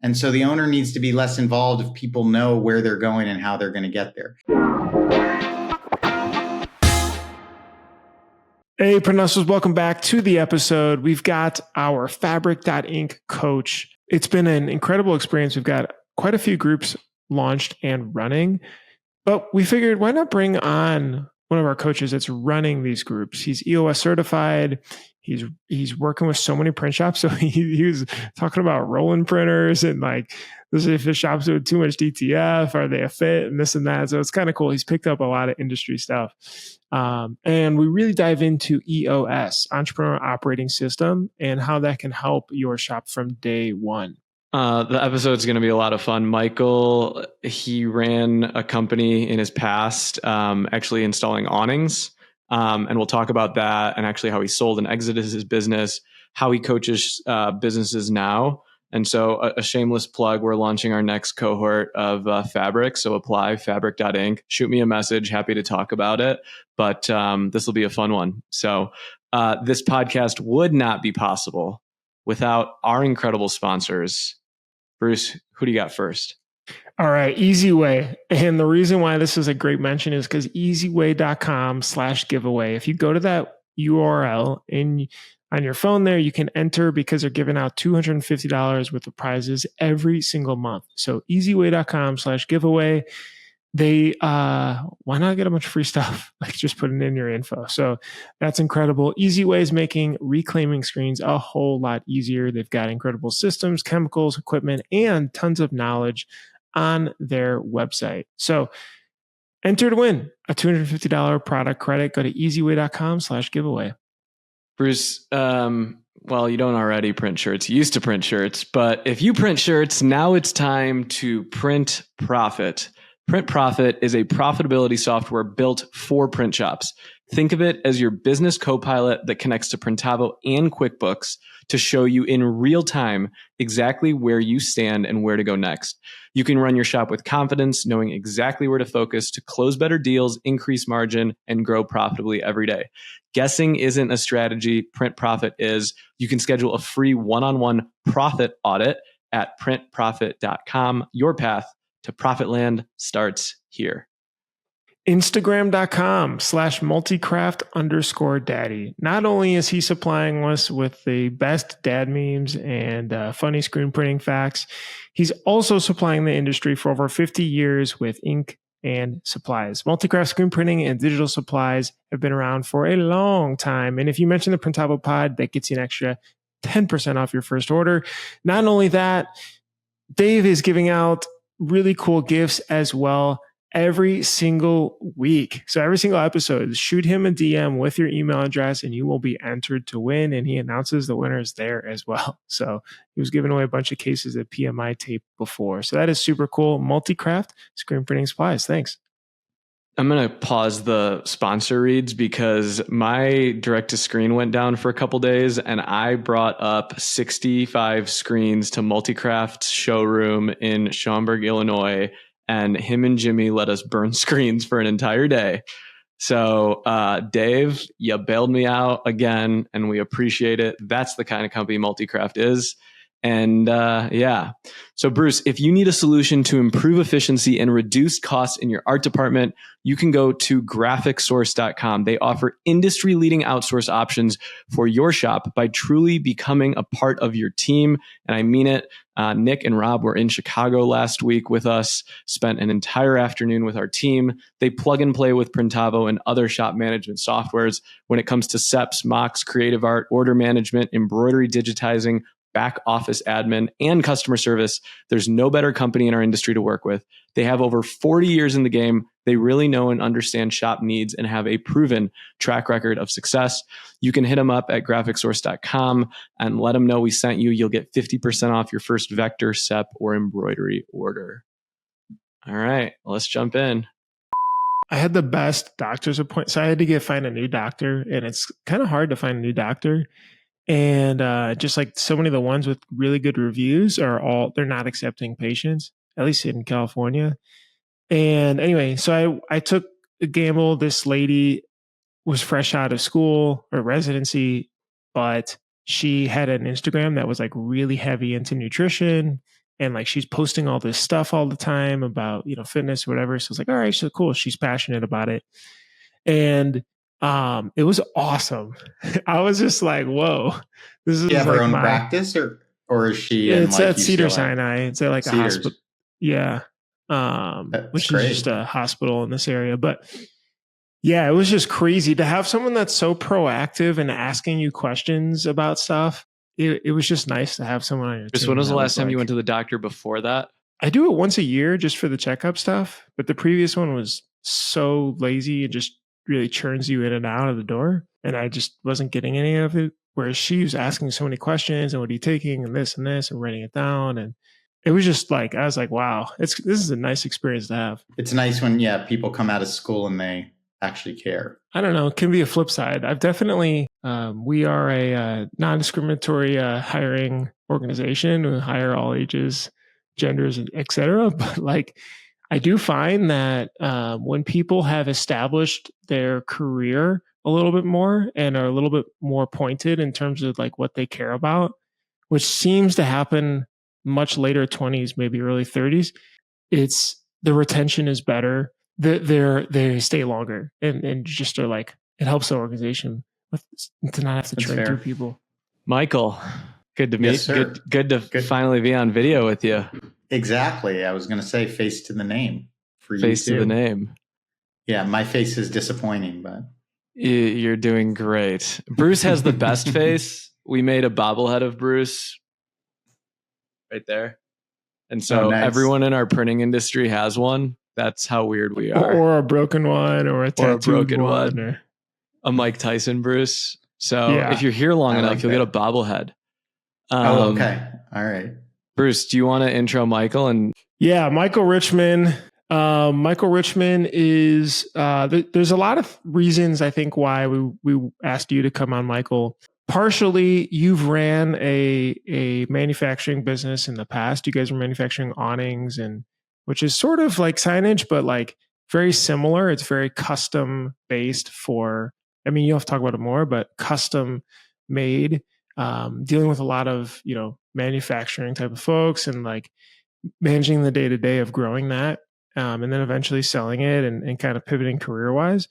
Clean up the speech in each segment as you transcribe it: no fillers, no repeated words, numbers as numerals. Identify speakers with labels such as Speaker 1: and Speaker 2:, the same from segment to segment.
Speaker 1: And so the owner needs to be less involved if people know where they're going and how they're going to get there.
Speaker 2: Hey, Printlife, welcome back to the episode. We've got our Fabric.Ink coach. It's been an incredible experience. We've got quite a few groups launched and running, but we figured why not bring on one of our coaches that's running these groups. He's EOS certified. He's working with so many print shops. So he was talking about rolling printers and like, if the shops doing too much DTF, are they a fit and this and that. So it's kind of cool. He's picked up a lot of industry stuff. And we really dive into EOS, Entrepreneurial Operating System, and how that can help your shop from day one.
Speaker 3: The episode's going to be a lot of fun. Michael, he ran a company in his past, actually installing awnings. And we'll talk about that and actually how he sold and exited his business, how he coaches businesses now. And so a shameless plug, we're launching our next cohort of Fabric. So apply Fabric.Ink, shoot me a message. Happy to talk about it. But this will be a fun one. So this podcast would not be possible without our incredible sponsors. Bruce, who do you got first?
Speaker 2: All right, EasyWay. And the reason why this is a great mention is because easyway.com/giveaway. If you go to that URL on your phone there, you can enter because they're giving out $250 worth of prizes every single month. So easyway.com/giveaway. They, why not get a bunch of free stuff? Like just putting in your info. So that's incredible. EasyWay is making reclaiming screens a whole lot easier. They've got incredible systems, chemicals, equipment, and tons of knowledge on their website. So enter to win a $250 product credit. Go to easyway.com/giveaway.
Speaker 3: Bruce, well, you don't already print shirts. You used to print shirts, but if you print shirts, now it's time to print profit. Print Profit is a profitability software built for print shops. Think of it as your business co-pilot that connects to Printavo and QuickBooks to show you in real time exactly where you stand and where to go next. You can run your shop with confidence, knowing exactly where to focus to close better deals, increase margin, and grow profitably every day. Guessing isn't a strategy. Print Profit is. You can schedule a free one-on-one profit audit at printprofit.com. Your path to Profitland starts here.
Speaker 2: Instagram.com/multicraft_daddy. Not only is he supplying us with the best dad memes and funny screen printing facts, he's also supplying the industry for over 50 years with ink and supplies. Multicraft screen printing and digital supplies have been around for a long time. And if you mention the Printavo pod, that gets you an extra 10% off your first order. Not only that, Dave is giving out really cool gifts as well every single week. So every single episode, shoot him a DM with your email address and you will be entered to win. And he announces the winners there as well. So he was giving away a bunch of cases of PMI tape before. So that is super cool. Multicraft screen printing supplies. Thanks.
Speaker 3: I'm going to pause the sponsor reads because my direct to screen went down for a couple days and I brought up 65 screens to Multicraft's showroom in Schaumburg, Illinois, and him and Jimmy let us burn screens for an entire day. So, Dave, you bailed me out again and we appreciate it. That's the kind of company Multicraft is. And yeah. So Bruce, if you need a solution to improve efficiency and reduce costs in your art department, you can go to graphicsource.com. They offer industry-leading outsource options for your shop by truly becoming a part of your team. And I mean it. Nick and Rob were in Chicago last week with us, spent an entire afternoon with our team. They plug and play with Printavo and other shop management softwares when it comes to SEPs, mocks, creative art, order management, embroidery, digitizing, back office admin, and customer service. There's no better company in our industry to work with. They have over 40 years in the game. They really know and understand shop needs and have a proven track record of success. You can hit them up at graphicsource.com and let them know we sent you. You'll get 50% off your first vector, SEP, or embroidery order. All right, let's jump in.
Speaker 2: I had the best doctor's appointment. So I had to find a new doctor, and it's kind of hard to find a new doctor. And just like so many of the ones with really good reviews they're not accepting patients, at least in California. And anyway, so I took a gamble. This lady was fresh out of school or residency, but she had an Instagram that was like really heavy into nutrition And like she's posting all this stuff all the time about, fitness or whatever. So I was like, all right, so cool. She's passionate about it. And it was awesome. I was just like, whoa, this is
Speaker 1: Do you have
Speaker 2: like
Speaker 1: her own practice or is she in
Speaker 2: it's
Speaker 1: like
Speaker 2: at Cedar
Speaker 1: UCLA?
Speaker 2: Sinai. It's at like a
Speaker 1: Cedars.
Speaker 2: hospital. Yeah.
Speaker 1: That's
Speaker 2: Which
Speaker 1: great.
Speaker 2: is just a hospital in this area. But yeah, it was just crazy to have someone that's so proactive and asking you questions about stuff. It was just nice to have someone on your
Speaker 3: Just
Speaker 2: team.
Speaker 3: when was the
Speaker 2: that
Speaker 3: last time you
Speaker 2: like-
Speaker 3: went to the doctor before that?
Speaker 2: I do it once a year just for the checkup stuff. But the previous one was so lazy and just really churns you in and out of the door. And I just wasn't getting any of it. Whereas she was asking so many questions and what are you taking and this and writing it down. And it was just like, I was like, wow, this is a nice experience to have.
Speaker 1: It's nice when, people come out of school and they actually care.
Speaker 2: I don't know. It can be a flip side. I've definitely, we are a non-discriminatory hiring organization. We hire all ages, genders, et cetera. But like, I do find that when people have established their career a little bit more and are a little bit more pointed in terms of like what they care about, which seems to happen much later 20s, maybe early 30s, it's the retention is better. They stay longer and just are like, it helps the organization to not have to train through people.
Speaker 3: Michael, good to meet.
Speaker 1: Yes, sir.
Speaker 3: Good to finally be on video with you.
Speaker 1: Exactly. I was going to say face to the name for you
Speaker 3: Face
Speaker 1: too.
Speaker 3: to the name.
Speaker 1: Yeah, my face is disappointing, but
Speaker 3: You're doing great. Bruce has the best face. We made a bobblehead of Bruce right there. And so
Speaker 1: nice.
Speaker 3: Everyone in our printing industry has one. That's how weird we are.
Speaker 2: Or a broken one or a tattooed one. Or
Speaker 3: a Mike Tyson Bruce. So if you're here long enough, you'll get a bobblehead.
Speaker 1: Okay. All right.
Speaker 3: Bruce, do you want to intro Michael? And
Speaker 2: yeah, Michael Richman. Michael Richman is, there's a lot of reasons I think why we asked you to come on, Michael. Partially, you've ran a manufacturing business in the past. You guys were manufacturing awnings, and which is sort of like signage, but like very similar. It's very custom based for, you'll have to talk about it more, but custom made, dealing with a lot of, manufacturing type of folks and like managing the day to day of growing that. And then eventually selling it and kind of pivoting career wise.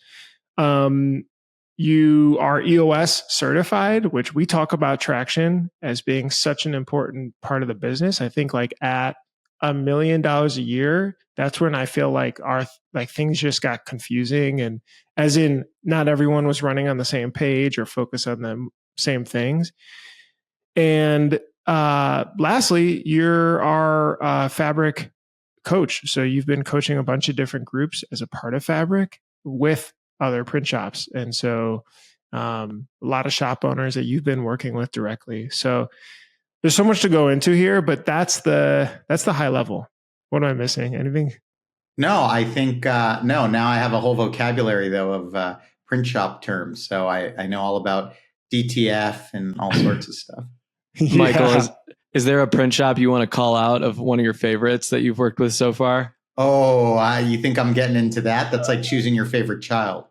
Speaker 2: You are EOS certified, which we talk about traction as being such an important part of the business. I think like at $1 million a year, that's when I feel like things just got confusing, and as in not everyone was running on the same page or focused on the same things. And lastly, you're our Fabric coach. So you've been coaching a bunch of different groups as a part of Fabric with other print shops. And so a lot of shop owners that you've been working with directly. So there's so much to go into here, but that's the high level. What am I missing? Anything?
Speaker 1: No, I think, no, now I have a whole vocabulary though of print shop terms. So I know all about DTF and all sorts of stuff.
Speaker 3: Michael, is there a print shop you want to call out of one of your favorites that you've worked with so far?
Speaker 1: Oh, you think I'm getting into that? That's like choosing your favorite child.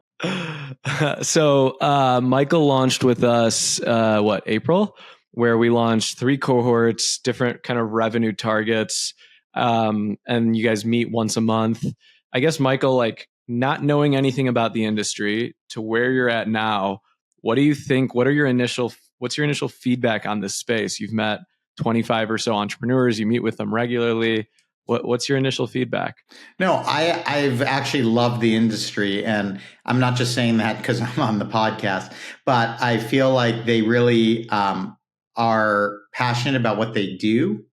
Speaker 3: So Michael launched with us, April, where we launched 3 cohorts, different kind of revenue targets. And you guys meet once a month. I guess, Michael, like not knowing anything about the industry to where you're at now, what do you think? What's your initial feedback on this space? You've met 25 or so entrepreneurs. You meet with them regularly. What's your initial feedback?
Speaker 1: No, I've actually loved the industry, and I'm not just saying that because I'm on the podcast, but I feel like they really are passionate about what they do,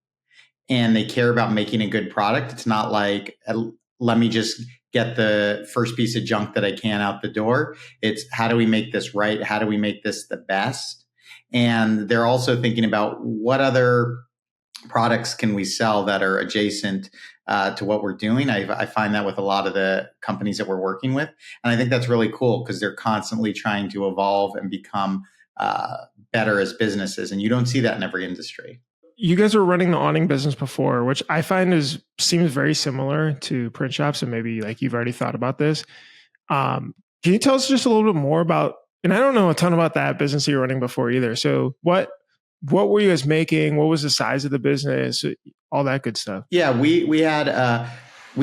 Speaker 1: and they care about making a good product. It's not like, let me just get the first piece of junk that I can out the door. It's how do we make this right? How do we make this the best? And they're also thinking about what other products can we sell that are adjacent to what we're doing. I find that with a lot of the companies that we're working with. And I think that's really cool because they're constantly trying to evolve and become better as businesses. And you don't see that in every industry.
Speaker 2: You guys were running the awning business before, which I find seems very similar to print shops. And maybe like you've already thought about this. Can you tell us just a little bit more about, and I don't know a ton about that business you were running before either. So what were you guys making? What was the size of the business? all that good stuff.
Speaker 1: Yeah, we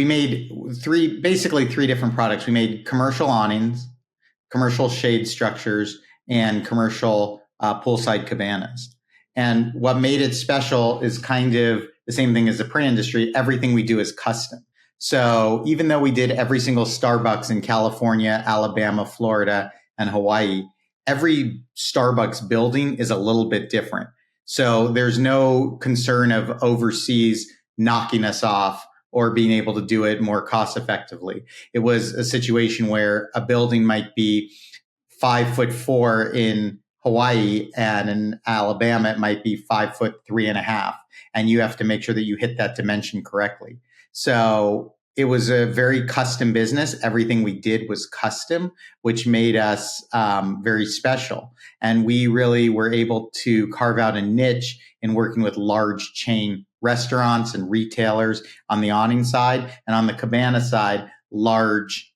Speaker 1: made basically three different products. We made commercial awnings, commercial shade structures, and commercial poolside cabanas. And what made it special is kind of the same thing as the print industry. Everything we do is custom. So even though we did every single Starbucks in California, Alabama, Florida, and Hawaii, every Starbucks building is a little bit different. So there's no concern of overseas knocking us off or being able to do it more cost effectively. It was a situation where a building might be 5'4" in Hawaii, and in Alabama, it might be 5'3.5". And you have to make sure that you hit that dimension correctly. So it was a very custom business. Everything we did was custom, which made us very special. And we really were able to carve out a niche in working with large chain restaurants and retailers on the awning side, and on the cabana side, large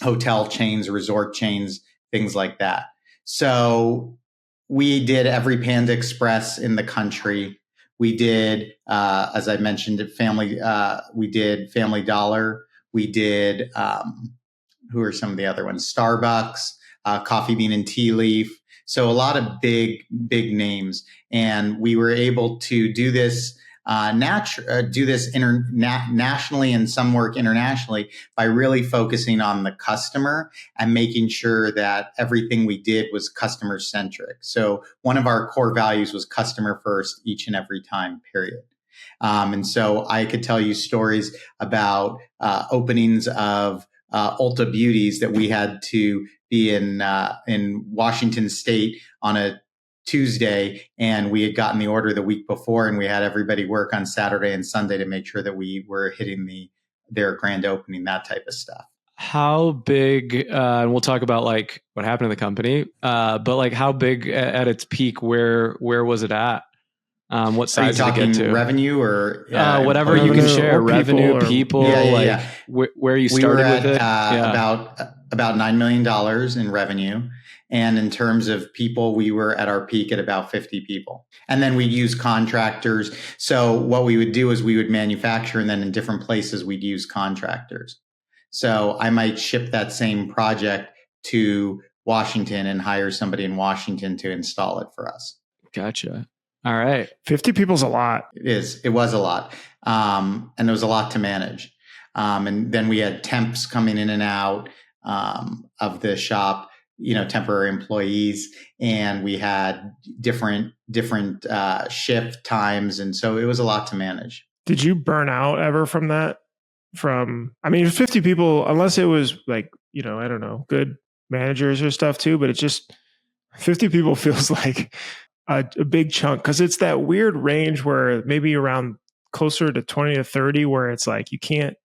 Speaker 1: hotel chains, resort chains, things like that. So we did every Panda Express in the country. We did, as I mentioned, we did Family Dollar. We did, who are some of the other ones? Starbucks, Coffee Bean and Tea Leaf. So a lot of big names. And we were able to do this nationally, and some work internationally, by really focusing on the customer and making sure that everything we did was customer centric. So one of our core values was customer first each and every time, period. And so I could tell you stories about openings of Ulta Beauties that we had to be in Washington State on a Tuesday, and we had gotten the order the week before, and we had everybody work on Saturday and Sunday to make sure that we were hitting their grand opening, that type of stuff.
Speaker 3: How big, and we'll talk about like what happened to the company, but like how big at its peak, where was it at? What size did it get to?
Speaker 1: Revenue or
Speaker 3: whatever you can share, revenue, people, where you started with it?
Speaker 1: About $9 million in revenue. And in terms of people, we were at our peak at about 50 people. And then we'd use contractors. So what we would do is we would manufacture, and then in different places, we'd use contractors. So I might ship that same project to Washington and hire somebody in Washington to install it for us.
Speaker 3: Gotcha. All right.
Speaker 2: 50 people's a lot.
Speaker 1: It was a lot. And it was a lot to manage. And then we had temps coming in and out of the shop, temporary employees, and we had different shift times. And so it was a lot to manage.
Speaker 2: Did you burn out ever from that? 50 people, unless it was like, I don't know, good managers or stuff too, but it's just 50 people feels like a big chunk, because it's that weird range where maybe around closer to 20 to 30, where it's like you can't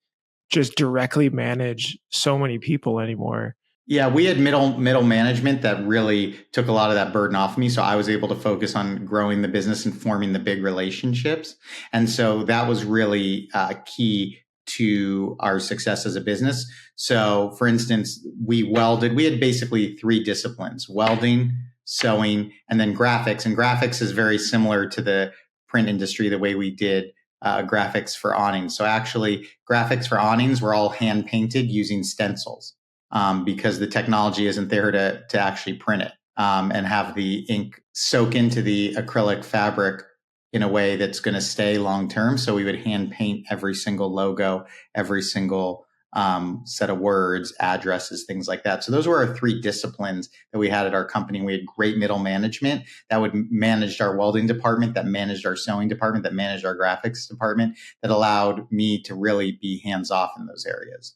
Speaker 2: just directly manage so many people anymore.
Speaker 1: Yeah, we had middle management that really took a lot of that burden off me. So I was able to focus on growing the business and forming the big relationships. And so that was really key to our success as a business. So for instance, we had basically three disciplines: welding, sewing, and then graphics. And graphics is very similar to the print industry, the way we did graphics for awnings. So actually, graphics for awnings were all hand painted using stencils. Because the technology isn't there to actually print it and have the ink soak into the acrylic fabric in a way that's going to stay long term. So we would hand paint every single logo, every single set of words, addresses, things like that. So those were our three disciplines that we had at our company. We had great middle management that would manage our welding department, that managed our sewing department, that managed our graphics department, that allowed me to really be hands off in those areas.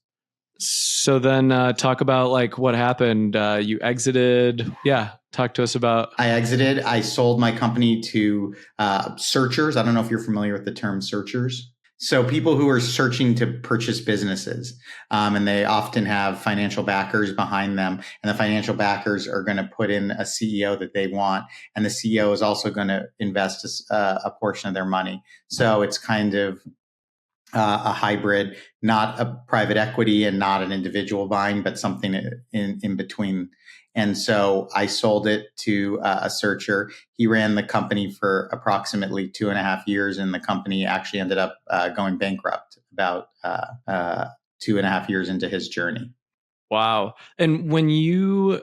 Speaker 3: So then talk about like what happened. You exited. Yeah. Talk to us about.
Speaker 1: I exited. I sold my company to searchers. I don't know if you're familiar with the term searchers. So people who are searching to purchase businesses, and they often have financial backers behind them, and the financial backers are going to put in a CEO that they want, and the CEO is also going to invest a portion of their money. So it's kind of a hybrid, not a private equity and not an individual buying, but something in between. And so I sold it to a searcher. He ran the company for approximately 2.5 years, and the company actually ended up going bankrupt about 2.5 years into his journey.
Speaker 3: Wow. And when you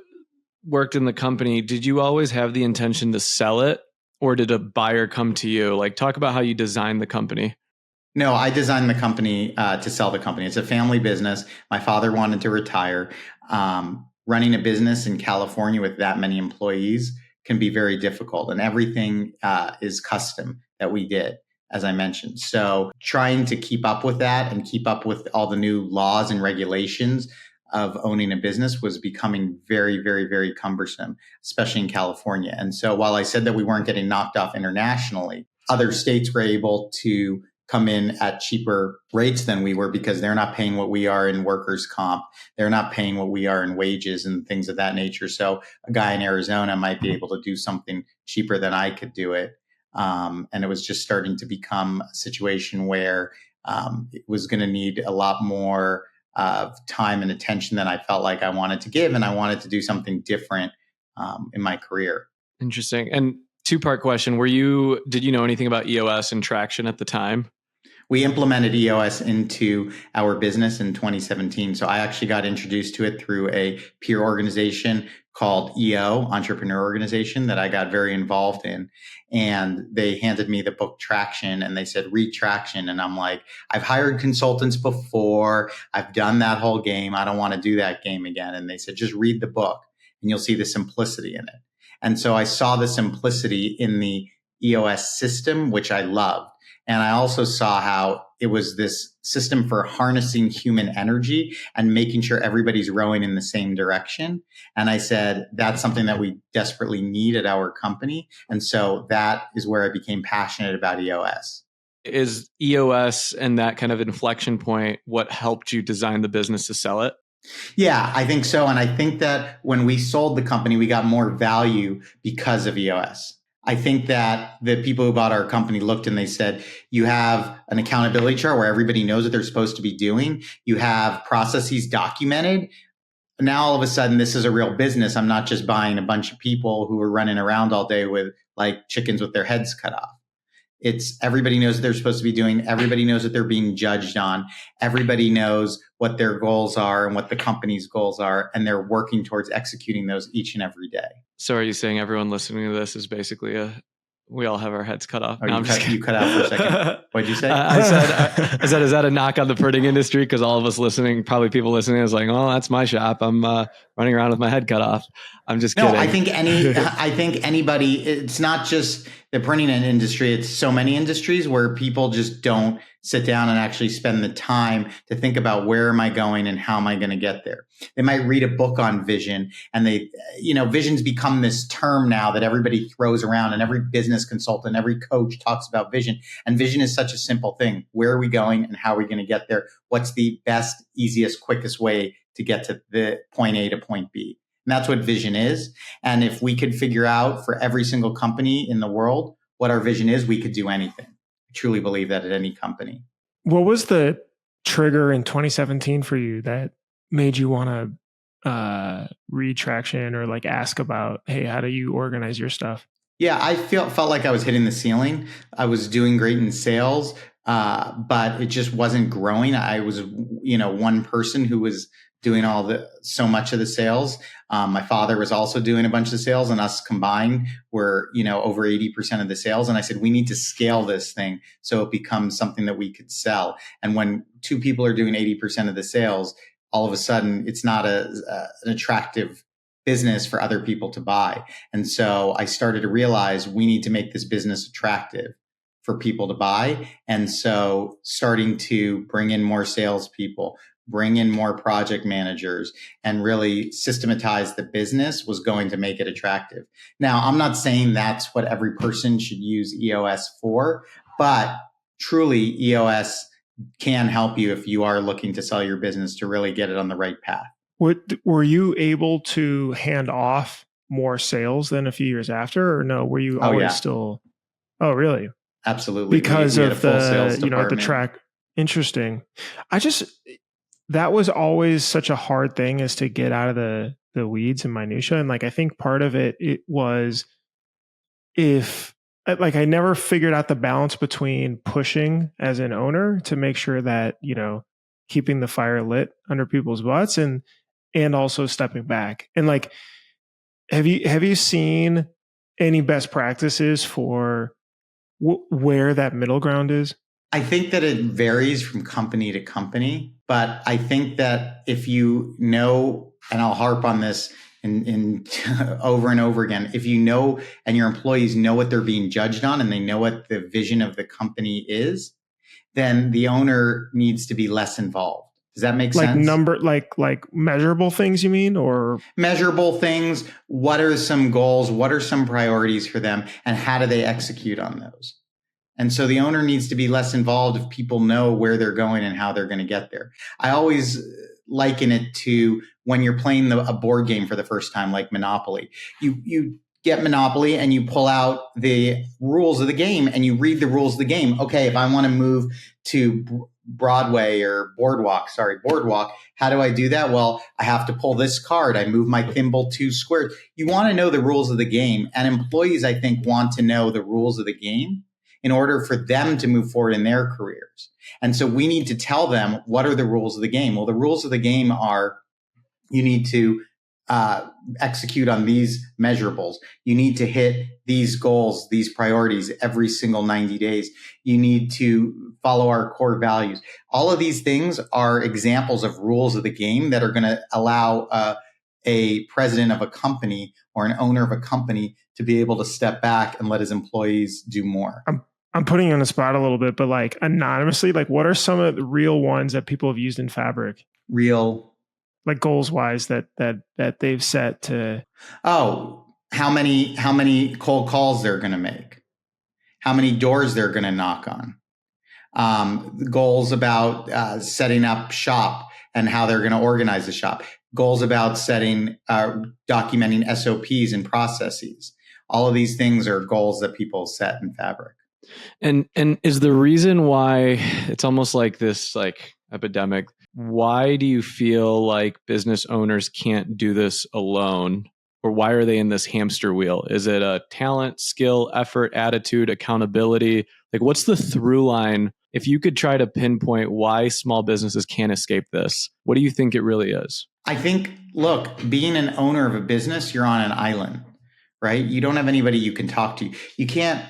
Speaker 3: worked in the company, did you always have the intention to sell it, or did a buyer come to you? Like, talk about how you designed the company.
Speaker 1: No, I designed the company to sell the company. It's a family business. My father wanted to retire. Running a business in California with that many employees can be very difficult, and everything is custom that we did, as I mentioned. So trying to keep up with that and keep up with all the new laws and regulations of owning a business was becoming very, very, very cumbersome, especially in California. And so while I said that we weren't getting knocked off internationally, other states were able to come in at cheaper rates than we were because they're not paying what we are in workers' comp. They're not paying what we are in wages and things of that nature. So a guy in Arizona might be able to do something cheaper than I could do it. And it was just starting to become a situation where it was going to need a lot more time and attention than I felt like I wanted to give. And I wanted to do something different in my career.
Speaker 3: Interesting. And two-part question. Did you know anything about EOS and traction at the time?
Speaker 1: We implemented EOS into our business in 2017. So I actually got introduced to it through a peer organization called EO, Entrepreneurial Organization, that I got very involved in. And they handed me the book Traction and they said, read Traction. And I'm like, I've hired consultants before. I've done that whole game. I don't want to do that game again. And they said, just read the book and you'll see the simplicity in it. And so I saw the simplicity in the EOS system, which I loved. And I also saw how it was this system for harnessing human energy and making sure everybody's rowing in the same direction. And I said, that's something that we desperately need at our company. And so that is where I became passionate about EOS.
Speaker 3: Is EOS and that kind of inflection point what helped you design the business to sell it?
Speaker 1: Yeah, I think so. And I think that when we sold the company, we got more value because of EOS. I think that the people who bought our company looked and they said, you have an accountability chart where everybody knows what they're supposed to be doing. You have processes documented. Now, all of a sudden, this is a real business. I'm not just buying a bunch of people who are running around all day with like chickens with their heads cut off. It's everybody knows what they're supposed to be doing. Everybody knows what they're being judged on. Everybody knows what their goals are and what the company's goals are. And they're working towards executing those each and every day.
Speaker 3: So are you saying everyone listening to this is basically we all have our heads cut off?
Speaker 1: Oh, no, you cut out for a second. What'd you say?
Speaker 3: I said, is that a knock on the printing industry? Because all of us listening, probably people listening is like, oh, that's my shop. I'm running around with my head cut off. I'm just kidding.
Speaker 1: No, I think anybody, it's not just the printing industry. It's so many industries where people just don't sit down and actually spend the time to think about where am I going and how am I going to get there. They might read a book on vision and vision's become this term now that everybody throws around and every business consultant, every coach talks about vision. And vision is such a simple thing. Where are we going and how are we going to get there? What's the best, easiest, quickest way to get to the point A to point B? And that's what vision is. And if we could figure out for every single company in the world what our vision is, we could do anything. I truly believe that at any company.
Speaker 2: What was the trigger in 2017 for you that made you want to read Traction or like ask about, hey, how do you organize your stuff?
Speaker 1: Yeah, I felt like I was hitting the ceiling. I was doing great in sales, but it just wasn't growing. I was, one person who was doing so much of the sales. My father was also doing a bunch of the sales, and us combined were, over 80% of the sales. And I said, we need to scale this thing so it becomes something that we could sell. And when two people are doing 80% of the sales, all of a sudden it's not an attractive business for other people to buy. And so I started to realize we need to make this business attractive for people to buy. And so starting to bring in more salespeople, bring in more project managers, and really systematize the business was going to make it attractive. Now, I'm not saying that's what every person should use EOS for, but truly EOS can help you if you are looking to sell your business to really get it on the right path.
Speaker 2: Were you able to hand off more sales than a few years after, or no? Were you always still? Oh, really?
Speaker 1: Absolutely.
Speaker 2: Because of the track. Interesting. That was always such a hard thing, is to get out of the weeds and minutia. And like, I think part of it was, if like, I never figured out the balance between pushing as an owner to make sure that, keeping the fire lit under people's butts, and also stepping back. And like, have you seen any best practices for where that middle ground is?
Speaker 1: I think that it varies from company to company, but I think that if you know, and I'll harp on this in over and over again, if you know and your employees know what they're being judged on and they know what the vision of the company is, then the owner needs to be less involved. Does that make sense?
Speaker 2: Like measurable things, you mean? Or
Speaker 1: measurable things. What are some goals? What are some priorities for them? And how do they execute on those? And so the owner needs to be less involved if people know where they're going and how they're going to get there. I always liken it to when you're playing a board game for the first time, like Monopoly. You get Monopoly and you pull out the rules of the game and you read the rules of the game. Okay, if I want to move to Broadway or Boardwalk, how do I do that? Well, I have to pull this card. I move my thimble 2 squares. You want to know the rules of the game. And employees, I think, want to know the rules of the game in order for them to move forward in their careers. And so we need to tell them, what are the rules of the game? Well, the rules of the game are, you need to execute on these measurables. You need to hit these goals, these priorities every single 90 days. You need to follow our core values. All of these things are examples of rules of the game that are going to allow a president of a company or an owner of a company to be able to step back and let his employees do more.
Speaker 2: I'm putting you on the spot a little bit, but like, anonymously, like, what are some of the real ones that people have used in Fabric? Like, goals wise that they've set to.
Speaker 1: Oh, how many cold calls they're going to make, how many doors they're going to knock on, goals about setting up shop and how they're going to organize the shop, goals about documenting SOPs and processes. All of these things are goals that people set in Fabric.
Speaker 3: And is the reason why it's almost like this like epidemic, why do you feel like business owners can't do this alone? Or why are they in this hamster wheel? Is it a talent, skill, effort, attitude, accountability? Like, what's the through line? If you could try to pinpoint why small businesses can't escape this, what do you think it really is?
Speaker 1: I think, look, being an owner of a business, you're on an island, right? You don't have anybody you can talk to. You can't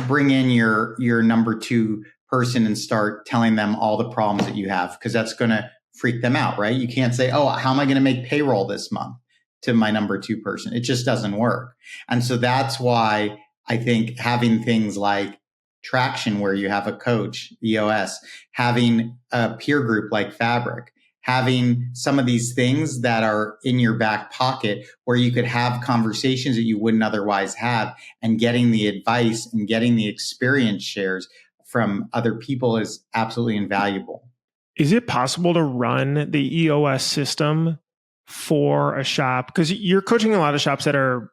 Speaker 1: bring in your number 2 person and start telling them all the problems that you have, because that's going to freak them out, right? You can't say, oh, how am I going to make payroll this month to my number 2 person? It just doesn't work. And so that's why I think having things like Traction, where you have a coach, EOS, having a peer group like Fabric, having some of these things that are in your back pocket where you could have conversations that you wouldn't otherwise have, and getting the advice and getting the experience shares from other people is absolutely invaluable.
Speaker 2: Is it possible to run the EOS system for a shop? Because you're coaching a lot of shops that are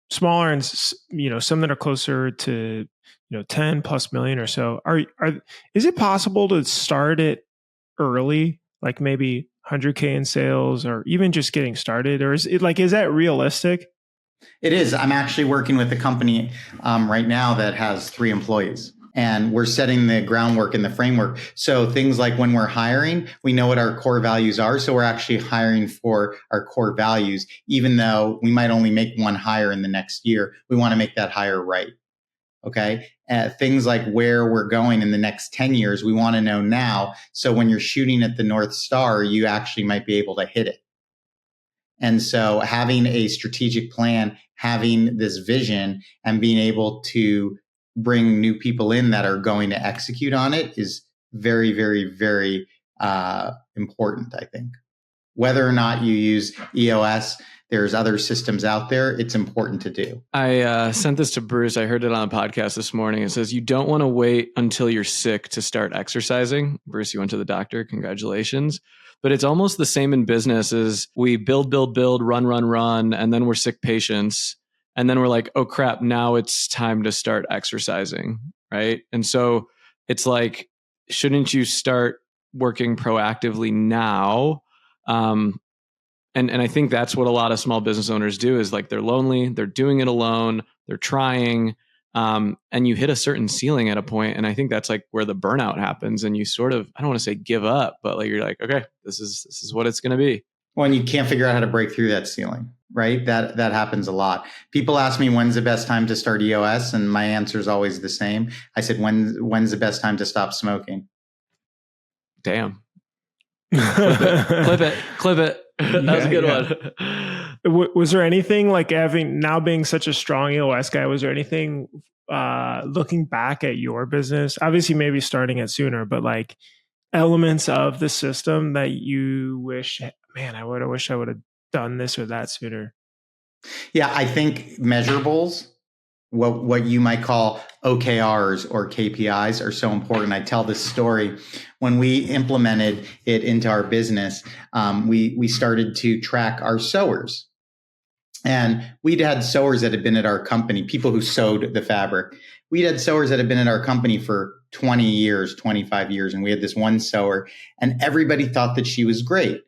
Speaker 2: smaller, and some that are closer to 10 plus million or so. Is it possible to start it early, like maybe 100K in sales, or even just getting started? Or is that realistic?
Speaker 1: It is. I'm actually working with a company right now that has 3 employees, and we're setting the groundwork and the framework. So things like when we're hiring, we know what our core values are. So we're actually hiring for our core values, even though we might only make one hire in the next year. We want to make that hire right. Okay. Things like where we're going in the next 10 years, we want to know now. So when you're shooting at the North Star, you actually might be able to hit it. And so having a strategic plan, having this vision, and being able to bring new people in that are going to execute on it is very, very, very important, I think. Whether or not you use EOS, there's other systems out there. It's important to do.
Speaker 3: I sent this to Bruce. I heard it on a podcast this morning. It says, you don't want to wait until you're sick to start exercising. Bruce, you went to the doctor. Congratulations. But it's almost the same in business. As we build, run, and then we're sick patients. And then we're like, oh crap, now it's time to start exercising, right? And so it's like, shouldn't you start working proactively now? And I think that's what a lot of small business owners do is like they're lonely, they're doing it alone, they're trying, and you hit a certain ceiling at a point, and I think that's like where the burnout happens, and you sort of, I don't want to say give up, but like you're like, okay, this is what it's going to be.
Speaker 1: Well, and you can't figure out how to break through that ceiling, right? That happens a lot. People ask me when's the best time to start EOS, and my answer is always the same. I said, when's the best time to stop smoking?
Speaker 3: Damn. Clip it. That was a good one.
Speaker 2: Was there anything like now being such a strong EOS guy, was there anything looking back at your business, obviously maybe starting it sooner, but like elements of the system that you wish, man, I wish I would have done this or that sooner?
Speaker 1: Yeah, I think measurables, what you might call OKRs or KPIs, are so important. I tell this story. When we implemented it into our business, we started to track our sewers. And we'd had sewers that had been at our company, people who sewed the fabric. We'd had sewers that had been at our company for 20 years, 25 years. And we had this one sewer, and everybody thought that she was great.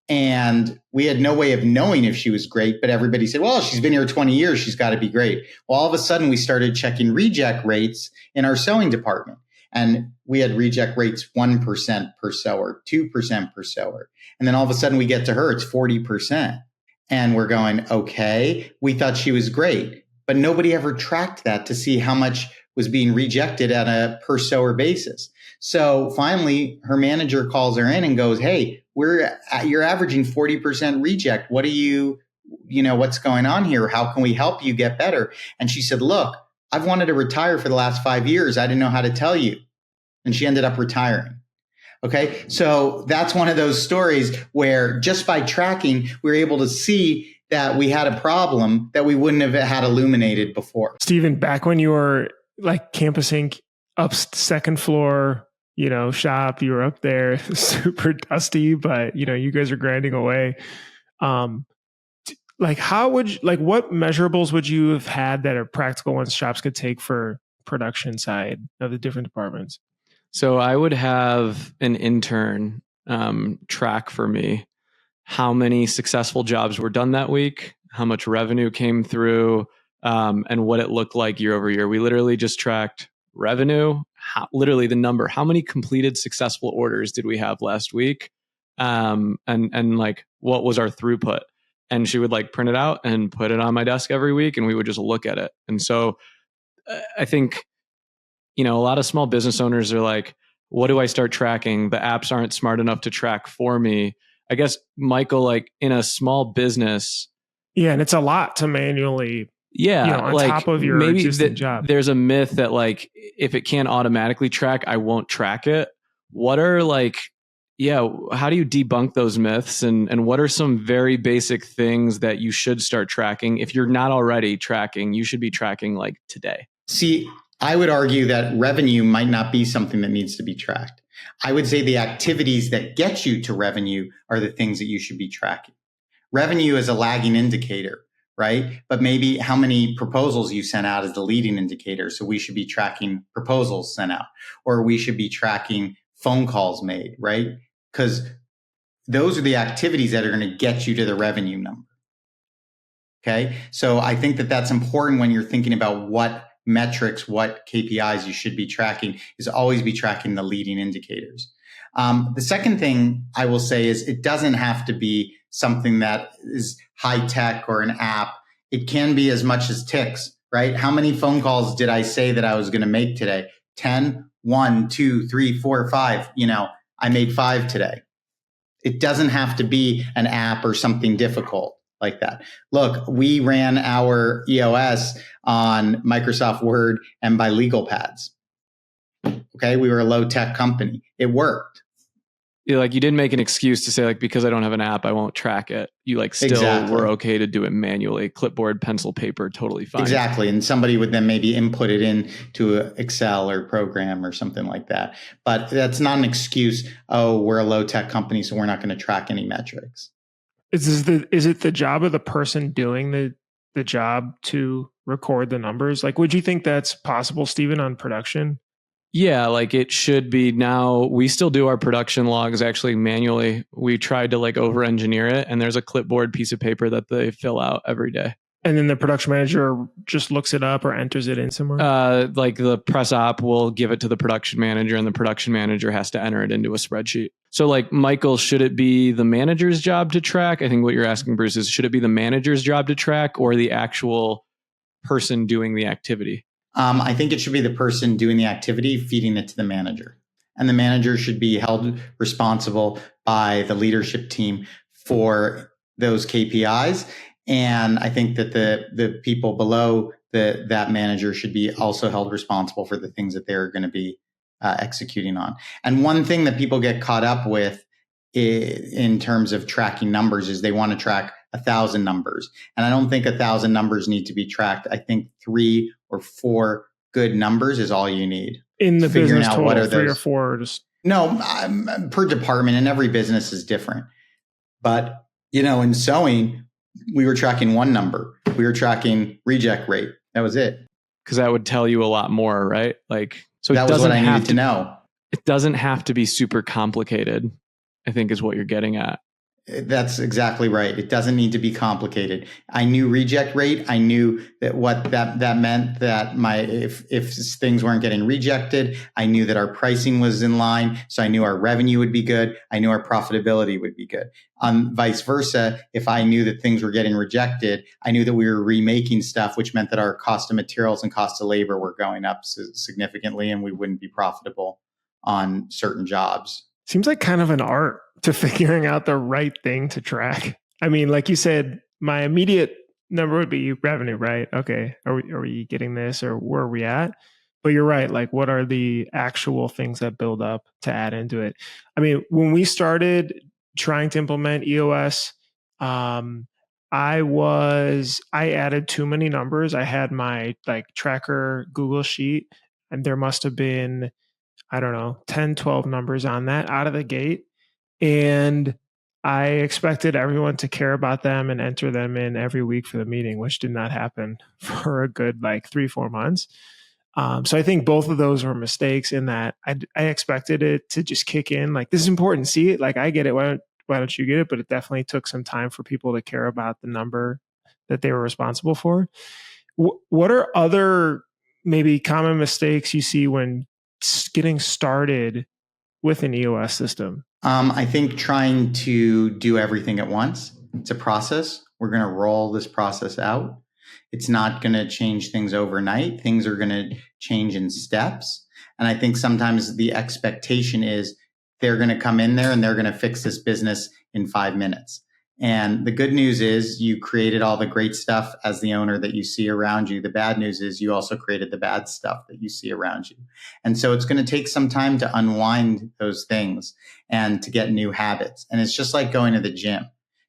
Speaker 1: And we had no way of knowing if she was great, but everybody said, well, she's been here 20 years. She's got to be great. Well, all of a sudden we started checking reject rates in our sewing department. And we had reject rates 1% per sewer, 2% per sewer. And then all of a sudden we get to her, it's 40%. And we're going, okay, we thought she was great, but nobody ever tracked that to see how much was being rejected at a per sewer basis. So finally, her manager calls her in and goes, hey, you're averaging 40% reject. What what's going on here? How can we help you get better? And she said, look, I've wanted to retire for the last 5 years. I didn't know how to tell you. And she ended up retiring. Okay. So that's one of those stories where just by tracking, we were able to see that we had a problem that we wouldn't have had illuminated before.
Speaker 2: Steven, back when you were like Campus Ink up second floor, shop, you were up there, super dusty, but you guys are grinding away. What measurables would you have had that are practical ones shops could take for production side of the different departments?
Speaker 3: So I would have an intern track for me how many successful jobs were done that week, how much revenue came through, and what it looked like year over year. We literally just tracked revenue, literally the number, how many completed successful orders did we have last week, and like what was our throughput. And she would like print it out and put it on my desk every week, and we would just look at it. And so I think, a lot of small business owners are like, what do I start tracking? The apps aren't smart enough to track for me. I guess, Michael, like in a small business.
Speaker 2: Yeah. And it's a lot to manually, on
Speaker 3: like
Speaker 2: top of your
Speaker 3: maybe
Speaker 2: existing job.
Speaker 3: There's a myth that like, if it can't automatically track, I won't track it. What are how do you debunk those myths? And what are some very basic things that you should start tracking? If you're not already tracking, you should be tracking like today.
Speaker 1: See, I would argue that revenue might not be something that needs to be tracked. I would say the activities that get you to revenue are the things that you should be tracking. Revenue is a lagging indicator, right? But maybe how many proposals you sent out is the leading indicator. So we should be tracking proposals sent out, or we should be tracking phone calls made, right? Because those are the activities that are going to get you to the revenue number. Okay. So I think that that's important when you're thinking about what metrics, what KPIs you should be tracking, is always be tracking the leading indicators. The second thing I will say is it doesn't have to be something that is high tech or an app. It can be as much as ticks, right? How many phone calls did I say that I was going to make today? 10, 1, 2, 3, 4, 5. I made 5 today. It doesn't have to be an app or something difficult like that. Look, we ran our EOS on Microsoft Word and by legal pads. Okay. We were a low tech company. It worked.
Speaker 3: You didn't make an excuse to say like, because I don't have an app, I won't track it. You still were okay to do it manually. Clipboard, pencil, paper, totally fine.
Speaker 1: Exactly. And somebody would then maybe input it into Excel or program or something like that. But that's not an excuse. Oh, we're a low tech company, so we're not going to track any metrics.
Speaker 2: Is it the job of the person doing the job to record the numbers? Like, would you think that's possible, Steven, on production?
Speaker 3: Yeah, like it should be now. We still do our production logs actually manually. We tried to like over engineer it, and there's a clipboard piece of paper that they fill out every day.
Speaker 2: And then the production manager just looks it up or enters it in somewhere?
Speaker 3: Like the press op will give it to the production manager, and the production manager has to enter it into a spreadsheet. So like, Michael, should it be the manager's job to track? I think what you're asking, Bruce, is should it be the manager's job to track or the actual person doing the activity?
Speaker 1: I think it should be the person doing the activity feeding it to the manager. And the manager should be held responsible by the leadership team for those KPIs. And I think that the people below that manager should be also held responsible for the things that they're going to be executing on. And one thing that people get caught up with in terms of tracking numbers is they want to track 1,000 numbers. And I don't think 1,000 numbers need to be tracked. I think 3 or 4 good numbers is all you need.
Speaker 2: In the
Speaker 1: Figuring
Speaker 2: business
Speaker 1: out
Speaker 2: total,
Speaker 1: what are
Speaker 2: 3 or
Speaker 1: those.
Speaker 2: 4. Just
Speaker 1: No, per department, and every business is different. But, in sewing, we were tracking one number. We were tracking reject rate. That was it.
Speaker 3: Because that would tell you a lot more, right? Like, so
Speaker 1: that was what I needed to know.
Speaker 3: It doesn't have to be super complicated, I think is what you're getting at.
Speaker 1: That's exactly right. It doesn't need to be complicated. I knew reject rate. I knew that what that meant that if things weren't getting rejected, I knew that our pricing was in line. So I knew our revenue would be good. I knew our profitability would be good. Vice versa, if I knew that things were getting rejected, I knew that we were remaking stuff, which meant that our cost of materials and cost of labor were going up significantly, and we wouldn't be profitable on certain jobs.
Speaker 2: Seems like kind of an art to figuring out the right thing to track. I mean, like you said, my immediate number would be revenue, right? Okay, are we getting this, or where are we at? But you're right. Like, what are the actual things that build up to add into it? I mean, when we started trying to implement EOS, I added too many numbers. I had my like tracker Google sheet, and there must have been, I don't know, 10, 12 numbers on that out of the gate. And I expected everyone to care about them and enter them in every week for the meeting, which did not happen for a good like 3-4 months. So I think both of those were mistakes in that I expected it to just kick in. Like, this is important. See it? Like, I get it. Why don't you get it? But it definitely took some time for people to care about the number that they were responsible for. What are other maybe common mistakes you see when getting started with an EOS system?
Speaker 1: I think trying to do everything at once. It's a process. We're going to roll this process out. It's not going to change things overnight. Things are going to change in steps. And I think sometimes the expectation is they're going to come in there and they're going to fix this business in 5 minutes. And the good news is you created all the great stuff as the owner that you see around you. The bad news is you also created the bad stuff that you see around you. And so it's going to take some time to unwind those things and to get new habits. And it's just like going to the gym.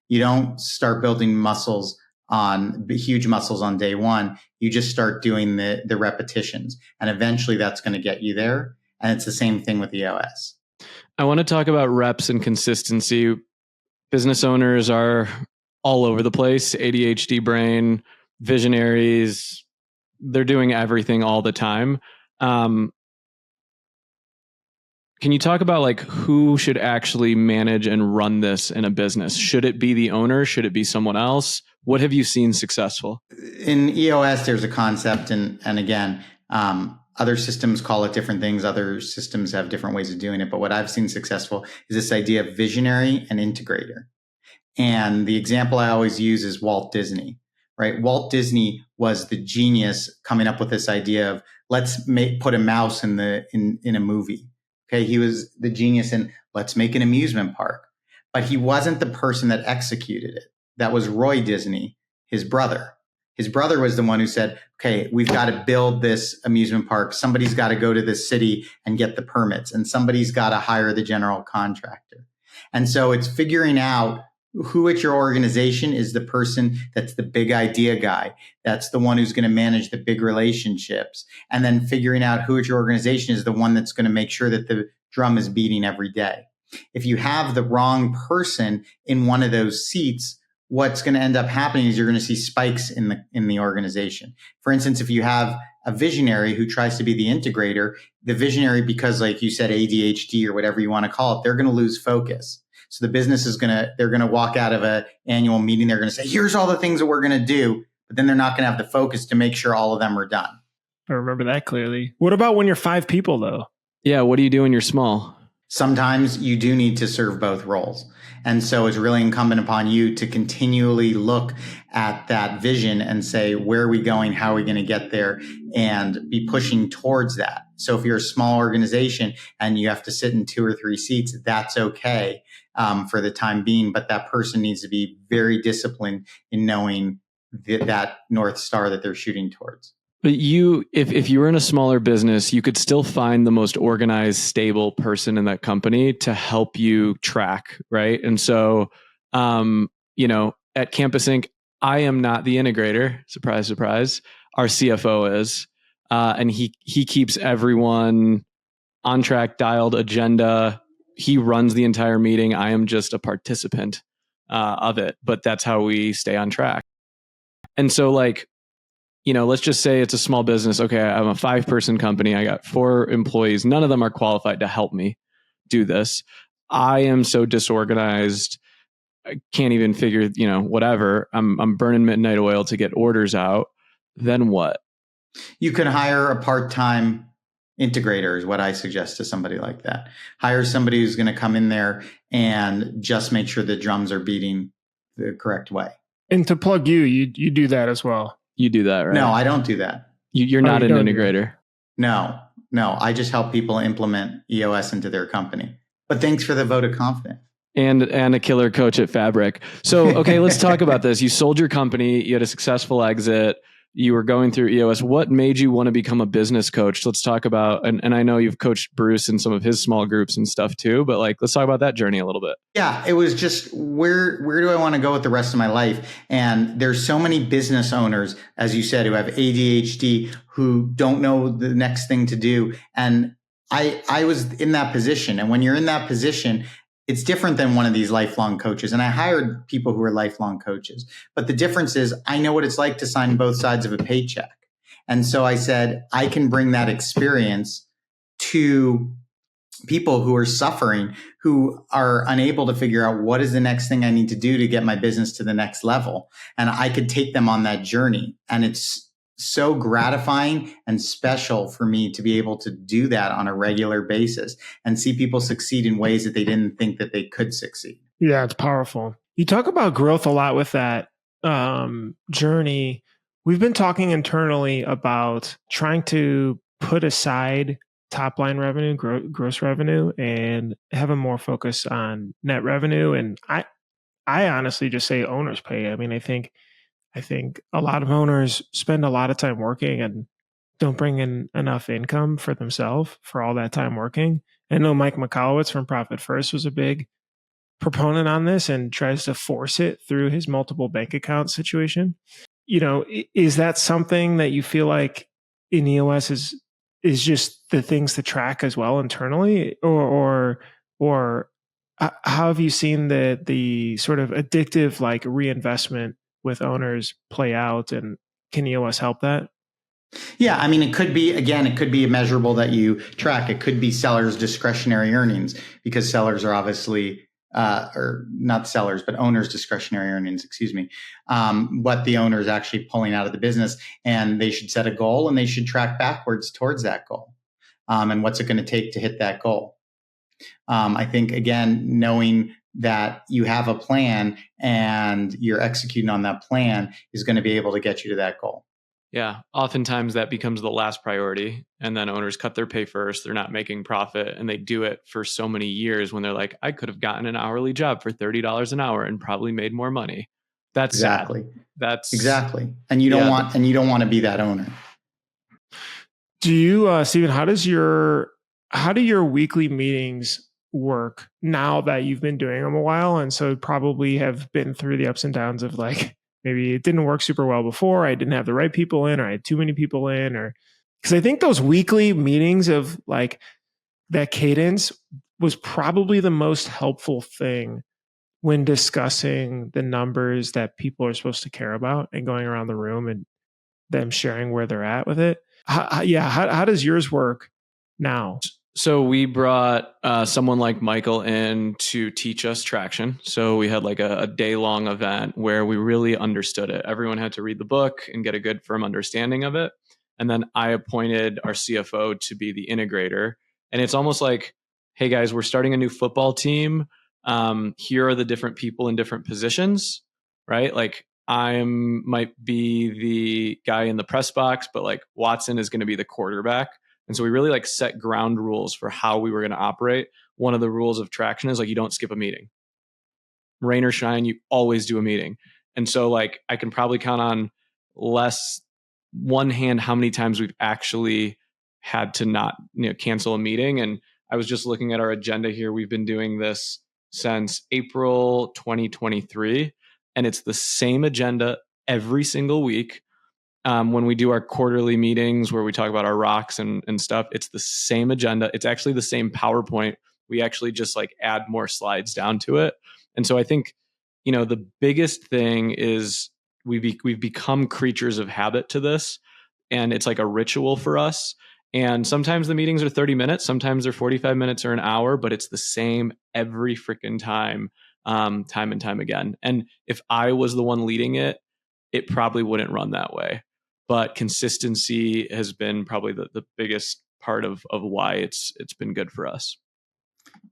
Speaker 1: You don't start building huge muscles on day one. You just start doing the repetitions. And eventually that's going to get you there. And it's the same thing with EOS.
Speaker 3: I want to talk about reps and consistency. Business owners are all over the place, ADHD brain, visionaries. They're doing everything all the time. Can you talk about like who should actually manage and run this in a business? Should it be the owner? Should it be someone else? What have you seen successful?
Speaker 1: In EOS, there's a concept, and again, other systems call it different things. Other systems have different ways of doing it. But what I've seen successful is this idea of visionary and integrator. And the example I always use is Walt Disney, right? Walt Disney was the genius coming up with this idea of let's put a mouse in a movie. Okay, he was the genius in let's make an amusement park. But he wasn't the person that executed it. That was Roy Disney, his brother. His brother was the one who said, okay, we've got to build this amusement park. Somebody's got to go to this city and get the permits, and somebody's got to hire the general contractor. And so it's figuring out who at your organization is the person that's the big idea guy. That's the one who's going to manage the big relationships. And then figuring out who at your organization is the one that's going to make sure that the drum is beating every day. If you have the wrong person in one of those seats, what's going to end up happening is you're going to see spikes in the organization. For instance, if you have a visionary who tries to be the integrator, the visionary, because like you said, ADHD or whatever you want to call it, they're going to lose focus. So the business they're going to walk out of an annual meeting. They're going to say, here's all the things that we're going to do, but then they're not going to have the focus to make sure all of them are done.
Speaker 2: I remember that clearly. What about when you're 5 people though?
Speaker 3: Yeah. What do you do when you're small?
Speaker 1: Sometimes you do need to serve both roles. And so it's really incumbent upon you to continually look at that vision and say, where are we going? How are we going to get there? And be pushing towards that. So if you're a small organization and you have to sit in 2 or 3 seats, that's okay for the time being. But that person needs to be very disciplined in knowing that North Star that they're shooting towards.
Speaker 3: But if you were in a smaller business, you could still find the most organized, stable person in that company to help you track, right? And so, at Campus Ink, I am not the integrator. Surprise, surprise. Our CFO is, and he keeps everyone on track, dialed, agenda. He runs the entire meeting. I am just a participant of it, but that's how we stay on track. And so, let's just say it's a small business. Okay, I'm a 5-person company. I got 4 employees. None of them are qualified to help me do this. I am so disorganized. I can't even figure, whatever. I'm burning midnight oil to get orders out. Then what?
Speaker 1: You can hire a part-time integrator is what I suggest to somebody like that. Hire somebody who's going to come in there and just make sure the drums are beating the correct way.
Speaker 2: And to plug you do that as well.
Speaker 3: You do that, right?
Speaker 1: No, I don't do that.
Speaker 3: You're not an integrator.
Speaker 1: No. I just help people implement EOS into their company. But thanks for the vote of confidence.
Speaker 3: And a killer coach at Fabric. So, okay, let's talk about this. You sold your company. You had a successful exit. You were going through EOS. What made you want to become a business coach? Let's talk about, and I know you've coached Bruce in some of his small groups and stuff too, but let's talk about that journey a little bit.
Speaker 1: Yeah, it was just where do I want to go with the rest of my life? And there's so many business owners, as you said, who have ADHD, who don't know the next thing to do. And I was in that position. And when you're in that position, it's different than one of these lifelong coaches. And I hired people who are lifelong coaches. But the difference is I know what it's like to sign both sides of a paycheck. And so I said, I can bring that experience to people who are suffering, who are unable to figure out what is the next thing I need to do to get my business to the next level. And I could take them on that journey. And it's so gratifying and special for me to be able to do that on a regular basis and see people succeed in ways that they didn't think that they could succeed.
Speaker 2: Yeah, it's powerful. You talk about growth a lot with that journey. We've been talking internally about trying to put aside top line revenue, gross revenue, and have a more focus on net revenue. And I honestly just say owners pay. I mean, I think a lot of owners spend a lot of time working and don't bring in enough income for themselves for all that time working. I know Mike McCallowitz from Profit First was a big proponent on this and tries to force it through his multiple bank account situation. Is that something that you feel like in EOS is just the things to track as well internally, or how have you seen the sort of addictive reinvestment with owners play out, and can EOS help that?
Speaker 1: Yeah, I mean, it could be a measurable that you track. It could be sellers' discretionary earnings, because sellers are obviously, or not sellers, but owners' discretionary earnings, what the owner is actually pulling out of the business. And they should set a goal and they should track backwards towards that goal. And what's it going to take to hit that goal? I think, again, knowing that you have a plan and you're executing on that plan is going to be able to get you to that goal.
Speaker 3: Yeah. Oftentimes that becomes the last priority. And then owners cut their pay first. They're not making profit. And they do it for so many years when they're like, I could have gotten an hourly job for $30 an hour and probably made more money. That's
Speaker 1: exactly.
Speaker 3: Sad. That's
Speaker 1: exactly. And you don't want to be that owner.
Speaker 2: Do you, Stephen, how do your weekly meetings work now that you've been doing them a while? And so probably have been through the ups and downs of maybe it didn't work super well before. I didn't have the right people in, or I had too many people in, or because I think those weekly meetings of that cadence was probably the most helpful thing when discussing the numbers that people are supposed to care about and going around the room and them sharing where they're at with it? How does yours work now?
Speaker 3: So we brought someone like Michael in to teach us traction. So we had like a day-long event where we really understood it. Everyone had to read the book and get a good firm understanding of it. And then I appointed our CFO to be the integrator. And it's almost like, hey guys, we're starting a new football team. Here are the different people in different positions, right? Like I might be the guy in the press box, but like Watson is going to be the quarterback. And so we really like set ground rules for how we were going to operate. One of the rules of traction is like, you don't skip a meeting. Rain or shine, you always do a meeting. And so like, I can probably count on one hand how many times we've actually had to not, cancel a meeting. And I was just looking at our agenda here. We've been doing this since April 2023, and it's the same agenda every single week. When we do our quarterly meetings where we talk about our rocks and stuff, it's the same agenda. It's actually the same PowerPoint. We actually just like add more slides down to it. And so I think, the biggest thing is we've become creatures of habit to this, and it's like a ritual for us. And sometimes the meetings are 30 minutes, sometimes they're 45 minutes or an hour, but it's the same every freaking time, time and time again. And if I was the one leading it, it probably wouldn't run that way. But consistency has been probably the biggest part of why it's been good for us.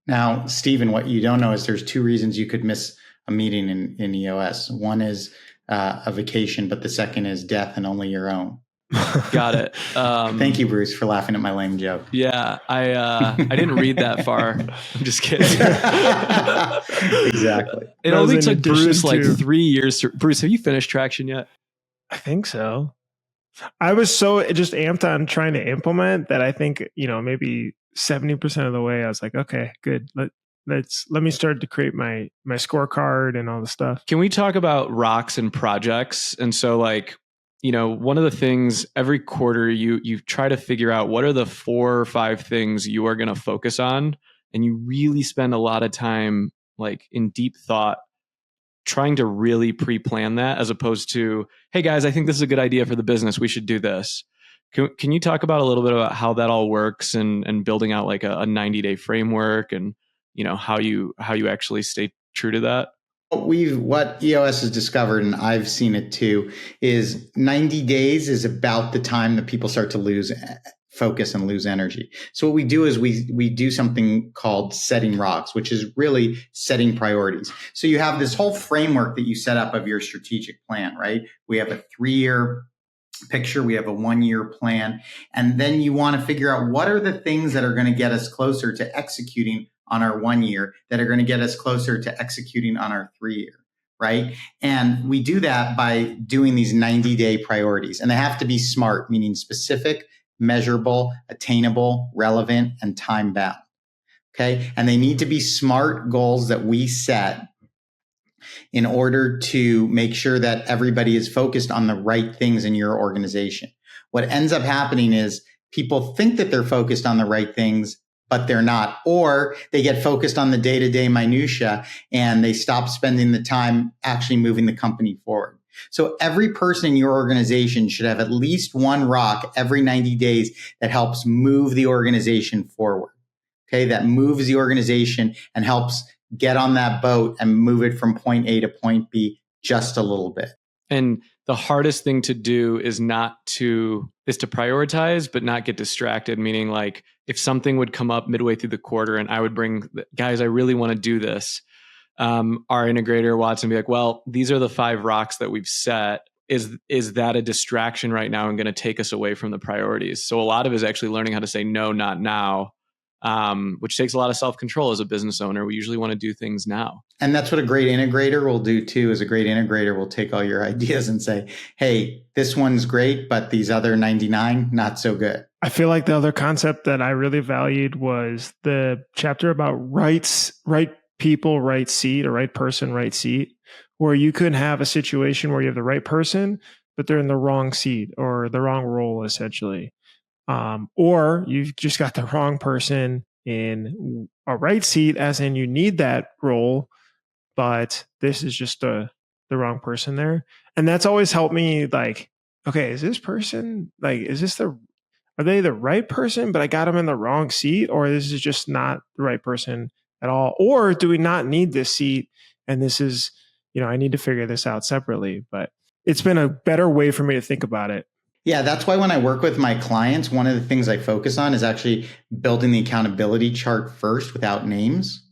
Speaker 1: Now, Stephen, what you don't know is there's two reasons you could miss a meeting in EOS. One is a vacation, but the second is death and only your own.
Speaker 3: Got it.
Speaker 1: Thank you, Bruce, for laughing at my lame joke.
Speaker 3: Yeah, I didn't read that far. I'm just kidding.
Speaker 1: Exactly.
Speaker 3: It only took Bruce like 3 years. Bruce, have you finished traction yet?
Speaker 2: I think so. I was so just amped on trying to implement that I think, maybe 70% of the way I was like, okay, good. Let me start to create my scorecard and all the stuff.
Speaker 3: Can we talk about rocks and projects? And so like, one of the things every quarter you try to figure out what are the 4 or 5 things you are going to focus on. And you really spend a lot of time like in deep thought trying to really pre-plan that, as opposed to, hey guys, I think this is a good idea for the business. We should do this. Can you talk about a little bit about how that all works and building out like a 90-day framework and how you actually stay true to that?
Speaker 1: What EOS has discovered, and I've seen it too, is 90 days is about the time that people start to lose focus and lose energy. So what we do is we do something called setting rocks, which is really setting priorities. So you have this whole framework that you set up of your strategic plan, right? We have a 3-year picture, we have a 1-year plan, and then you want to figure out what are the things that are going to get us closer to executing on our 1 year, that are going to get us closer to executing on our 3-year, right? And we do that by doing these 90-day priorities, and they have to be SMART, meaning specific, measurable, attainable, relevant, and time bound. Okay. And they need to be SMART goals that we set in order to make sure that everybody is focused on the right things in your organization. What ends up happening is people think that they're focused on the right things, but they're not, or they get focused on the day-to-day minutia and they stop spending the time actually moving the company forward. So every person in your organization should have at least one rock every 90 days that helps move the organization forward. Okay, that moves the organization and helps get on that boat and move it from point A to point B just a little bit.
Speaker 3: And the hardest thing to do is to prioritize, but not get distracted. Meaning like if something would come up midway through the quarter and I would bring, guys, I really want to do this. Our integrator Watson be like, well, these are the 5 rocks that we've set. Is that a distraction right now and going to take us away from the priorities? So a lot of it is actually learning how to say no, not now, which takes a lot of self-control as a business owner. We usually want to do things now.
Speaker 1: And that's what a great integrator will do too, is a great integrator will take all your ideas and say, hey, this one's great, but these other 99, not so good.
Speaker 2: I feel like the other concept that I really valued was the chapter about right people, right seat, or right person, right seat, where you could have a situation where you have the right person, but they're in the wrong seat or the wrong role, essentially. Or you've just got the wrong person in a right seat, as in you need that role, but this is just the wrong person there. And that's always helped me like, okay, is this person like, are they the right person, but I got them in the wrong seat, or this is just not the right person at all? Or do we not need this seat? And this is, I need to figure this out separately, but it's been a better way for me to think about it.
Speaker 1: Yeah, that's why when I work with my clients, one of the things I focus on is actually building the accountability chart first without names.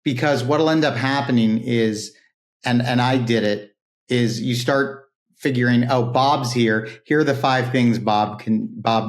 Speaker 1: Because what'll end up happening is, and I did it, is you start figuring, oh, Bob's here. Here are the 5 things Bob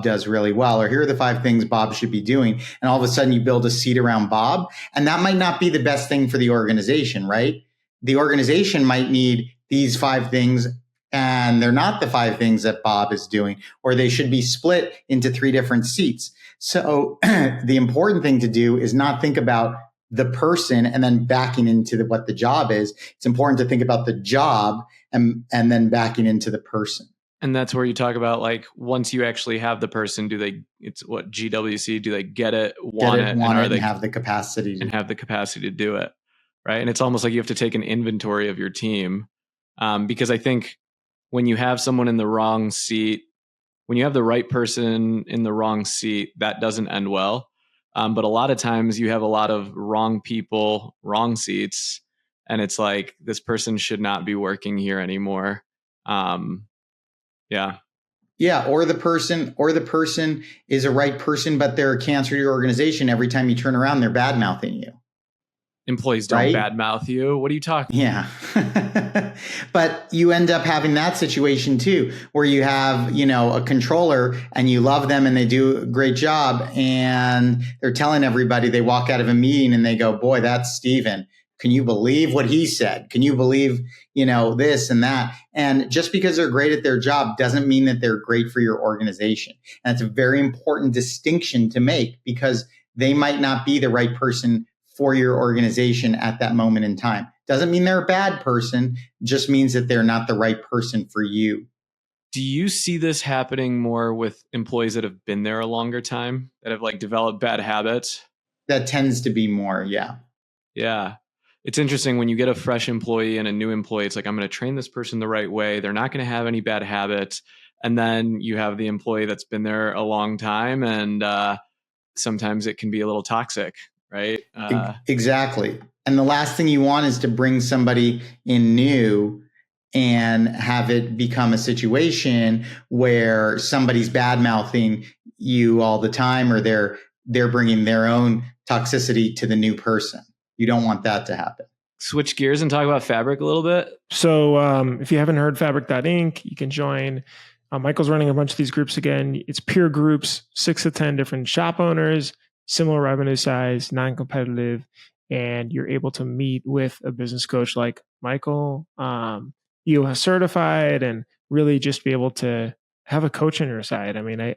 Speaker 1: does really well, or here are the 5 things Bob should be doing. And all of a sudden you build a seat around Bob. And that might not be the best thing for the organization, right? The organization might need these 5 things, and they're not the 5 things that Bob is doing, or they should be split into 3 different seats. So the important thing to do is not think about the person and then backing into what the job is. It's important to think about the job and then backing into the person.
Speaker 3: And that's where you talk about, like, once you actually have the person, it's what GWC, do they get it, want it,
Speaker 1: and have the capacity
Speaker 3: to do it, right? And it's almost like you have to take an inventory of your team, because I think when you have someone in the wrong seat, when you have the right person in the wrong seat, that doesn't end well. But a lot of times you have a lot of wrong people, wrong seats, and it's like, this person should not be working here anymore. Yeah.
Speaker 1: Or the person is a right person, but they're a cancer to your organization. Every time you turn around, they're bad mouthing you.
Speaker 3: Employees don't badmouth you. What are you talking about?
Speaker 1: Yeah. But you end up having that situation too, where you have, a controller and you love them and they do a great job, and they're telling everybody, they walk out of a meeting and they go, boy, that's Steven. Can you believe what he said? Can you believe, this and that? And just because they're great at their job doesn't mean that they're great for your organization. And it's a very important distinction to make, because they might not be the right person for your organization at that moment in time. Doesn't mean they're a bad person, just means that they're not the right person for you.
Speaker 3: Do you see this happening more with employees that have been there a longer time, that have developed bad habits?
Speaker 1: That tends to be more, yeah.
Speaker 3: Yeah. It's interesting when you get a fresh employee and a new employee, it's like, I'm going to train this person the right way. They're not going to have any bad habits. And then you have the employee that's been there a long time, and sometimes it can be a little toxic. Right?
Speaker 1: Exactly. And the last thing you want is to bring somebody in new and have it become a situation where somebody's bad mouthing you all the time, or they're bringing their own toxicity to the new person. You don't want that to happen.
Speaker 3: Switch gears and talk about Fabric a little bit.
Speaker 2: So if you haven't heard Fabric.Ink, you can join. Michael's running a bunch of these groups again. It's peer groups, 6 to 10 different shop owners, similar revenue size, non-competitive, and you're able to meet with a business coach like Michael, EOS certified, and really just be able to have a coach on your side. I mean,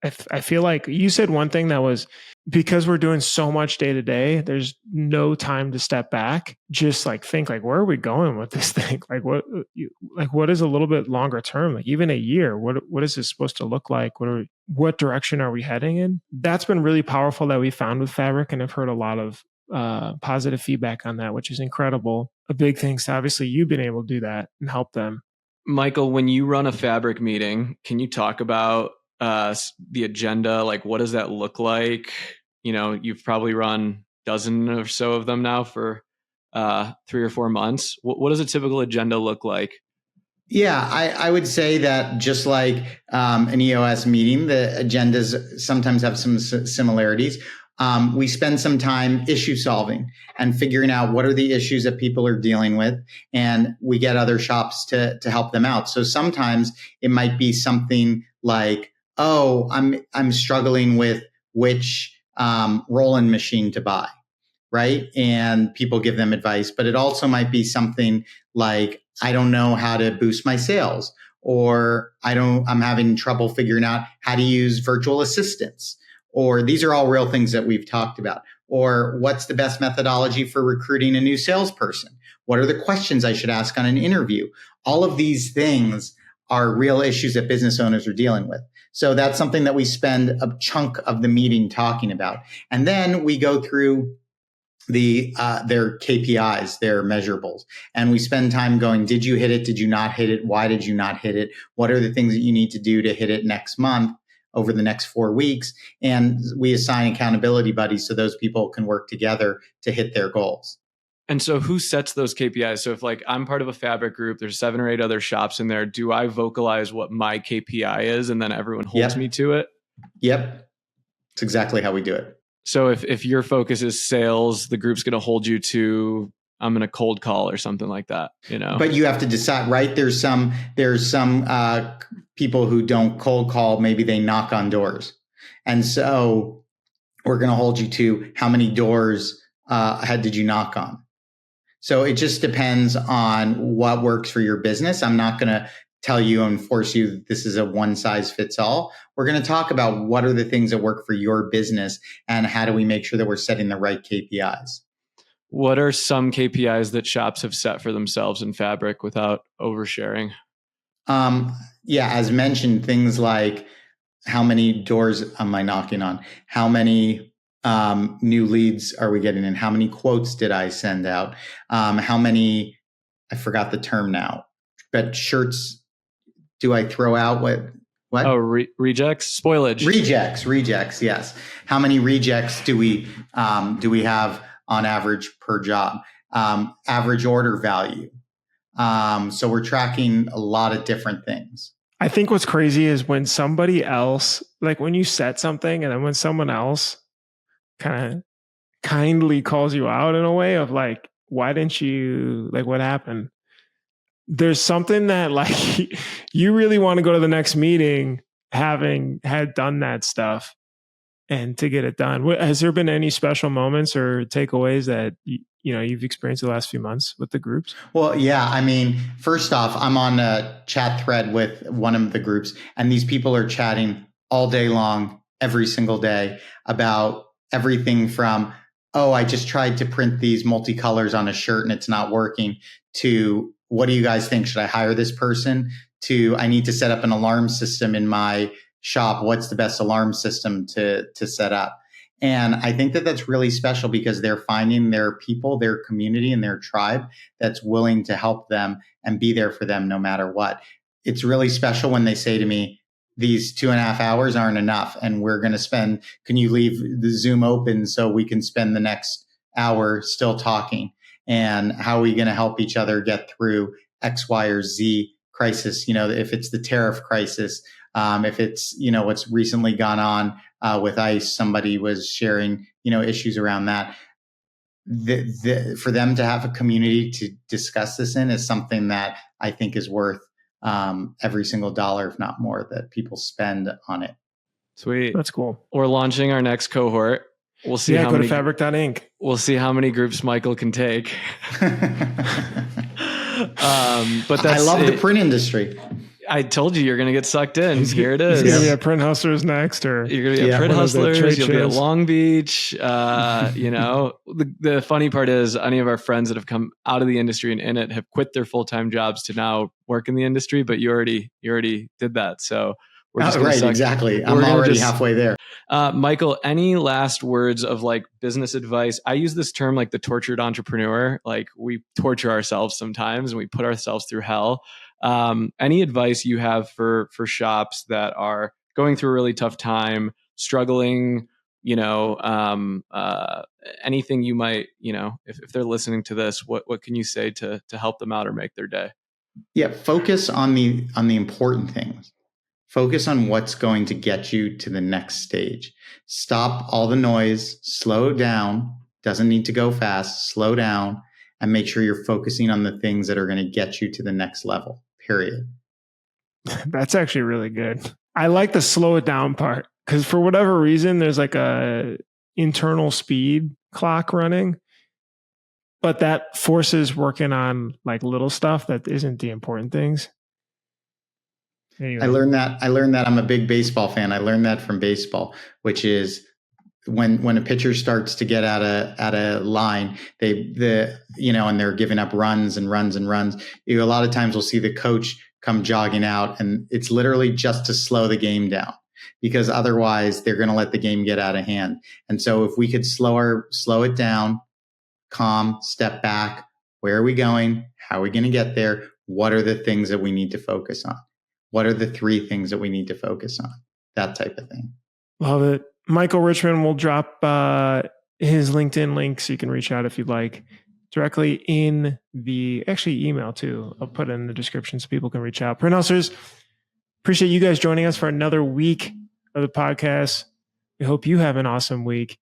Speaker 2: I feel like you said one thing that was, because we're doing so much day to day, there's no time to step back. Just think where are we going with this thing? What is a little bit longer term? Even a year, what is this supposed to look like? What direction are we heading in? That's been really powerful that we found with Fabric. And I've heard a lot of positive feedback on that, which is incredible. A big thanks to obviously you've been able to do that and help them.
Speaker 3: Michael, when you run a Fabric meeting, can you talk about the agenda? What does that look like? You've probably run a dozen or so of them now for 3 or 4 months. What does a typical agenda look like?
Speaker 1: Yeah, I would say that just like an EOS meeting, the agendas sometimes have some similarities. We spend some time issue solving and figuring out what are the issues that people are dealing with, and we get other shops to help them out. So sometimes it might be something like, oh, I'm struggling with which roll-in machine to buy, right? And people give them advice. But it also might be something like, I don't know how to boost my sales, or I'm having trouble figuring out how to use virtual assistants, or these are all real things that we've talked about. Or what's the best methodology for recruiting a new salesperson? What are the questions I should ask on an interview? All of these things are real issues that business owners are dealing with. So that's something that we spend a chunk of the meeting talking about. And then we go through their KPIs, their measurables. And we spend time going, did you hit it? Did you not hit it? Why did you not hit it? What are the things that you need to do to hit it next month, over the next 4 weeks? And we assign accountability buddies so those people can work together to hit their goals.
Speaker 3: And so who sets those KPIs? So if like I'm part of a Fabric group, there's 7 or 8 other shops in there. Do I vocalize what my KPI is and then everyone holds me to it?
Speaker 1: Yep. It's exactly how we do it.
Speaker 3: So if your focus is sales, the group's going to hold you to, I'm going to cold call or something like that, you know?
Speaker 1: But you have to decide, right? There's some people who don't cold call. Maybe they knock on doors. And so we're going to hold you to how many doors did you knock on? So it just depends on what works for your business. I'm not going to tell you and force you that this is a one size fits all. We're going to talk about what are the things that work for your business and how do we make sure that we're setting the right KPIs.
Speaker 3: What are some KPIs that shops have set for themselves in Fabric without oversharing?
Speaker 1: As mentioned, things like how many doors am I knocking on? How many new leads are we getting in? How many quotes did I send out? How many, I forgot the term now, but shirts do I throw out? What?
Speaker 3: Oh, rejects, spoilage.
Speaker 1: Rejects. Yes. How many rejects do we have on average per job? Average order value. So we're tracking a lot of different things.
Speaker 2: I think what's crazy is when somebody else, like when you set something and then when someone else kind of kindly calls you out in a way of like, why didn't you, like, what happened? There's something that like you really want to go to the next meeting having had done that stuff and to get it done. Has there been any special moments or takeaways that you've experienced the last few months with the groups?
Speaker 1: Well, yeah. I mean, first off, I'm on a chat thread with one of the groups, and these people are chatting all day long, every single day, about everything from, oh, I just tried to print these multicolors on a shirt and it's not working, to what do you guys think? Should I hire this person? To I need to set up an alarm system in my shop. What's the best alarm system to set up? And I think that that's really special because they're finding their people, their community, and their tribe that's willing to help them and be there for them no matter what. It's really special when they say to me, these 2.5 hours aren't enough, and we're going to spend, can you leave the Zoom open so we can spend the next hour still talking? And how are we going to help each other get through X, Y, or Z crisis? If it's the tariff crisis, if it's, what's recently gone on with ICE, somebody was sharing, issues around that. For them to have a community to discuss this in is something that I think is worth every single dollar, if not more, that people spend on it.
Speaker 3: Sweet.
Speaker 2: That's cool.
Speaker 3: We're launching our next cohort. We'll see
Speaker 2: go to Fabric.Ink.
Speaker 3: We'll see how many groups Michael can take. But
Speaker 1: I love the print industry.
Speaker 3: I told you you're going to get sucked in. Here it is.
Speaker 2: He's going to be at Print Hustlers next, or
Speaker 3: you're going to be at Print Hustlers. You'll be at Long Beach. The funny part is, any of our friends that have come out of the industry and in it have quit their full-time jobs to now work in the industry. But you already did that, so we're just
Speaker 1: right. Exactly. I'm already halfway there.
Speaker 3: Michael, any last words of like business advice? I use this term like the tortured entrepreneur. Like we torture ourselves sometimes and we put ourselves through hell. Any advice you have for shops that are going through a really tough time, struggling, anything you might, if they're listening to this, what can you say to help them out or make their day?
Speaker 1: Yeah. Focus on the important things. Focus on what's going to get you to the next stage. Stop all the noise, slow down. Doesn't need to go fast, slow down, and make sure you're focusing on the things that are going to get you to the next level, period.
Speaker 2: That's actually really good. I like the slow it down part because for whatever reason, there's like a internal speed clock running, but that forces working on like little stuff that isn't the important things. Anyway.
Speaker 1: I learned that I'm a big baseball fan. I learned that from baseball, which is when a pitcher starts to get at a line, and they're giving up runs and runs and runs. A lot of times we'll see the coach come jogging out, and it's literally just to slow the game down, because otherwise they're going to let the game get out of hand. And so if we could slow it down, calm, step back. Where are we going? How are we going to get there? What are the things that we need to focus on? What are the 3 things that we need to focus on? That type of thing.
Speaker 2: Love it. Michael Richman will drop his LinkedIn link so you can reach out if you'd like directly in the email too. I'll put it in the description so people can reach out. Print hustlers, appreciate you guys joining us for another week of the podcast. We hope you have an awesome week.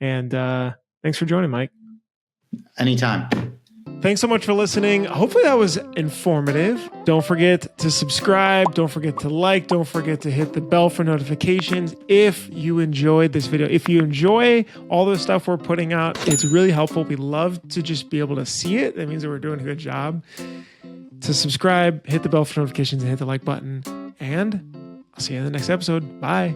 Speaker 2: And thanks for joining, Mike.
Speaker 1: Anytime.
Speaker 2: Thanks so much for listening. Hopefully that was informative. Don't forget to subscribe. Don't forget to like. Don't forget to hit the bell for notifications if you enjoyed this video. If you enjoy all the stuff we're putting out, it's really helpful. We love to just be able to see it. That means that we're doing a good job. To subscribe, hit the bell for notifications, and hit the like button. And I'll see you in the next episode. Bye.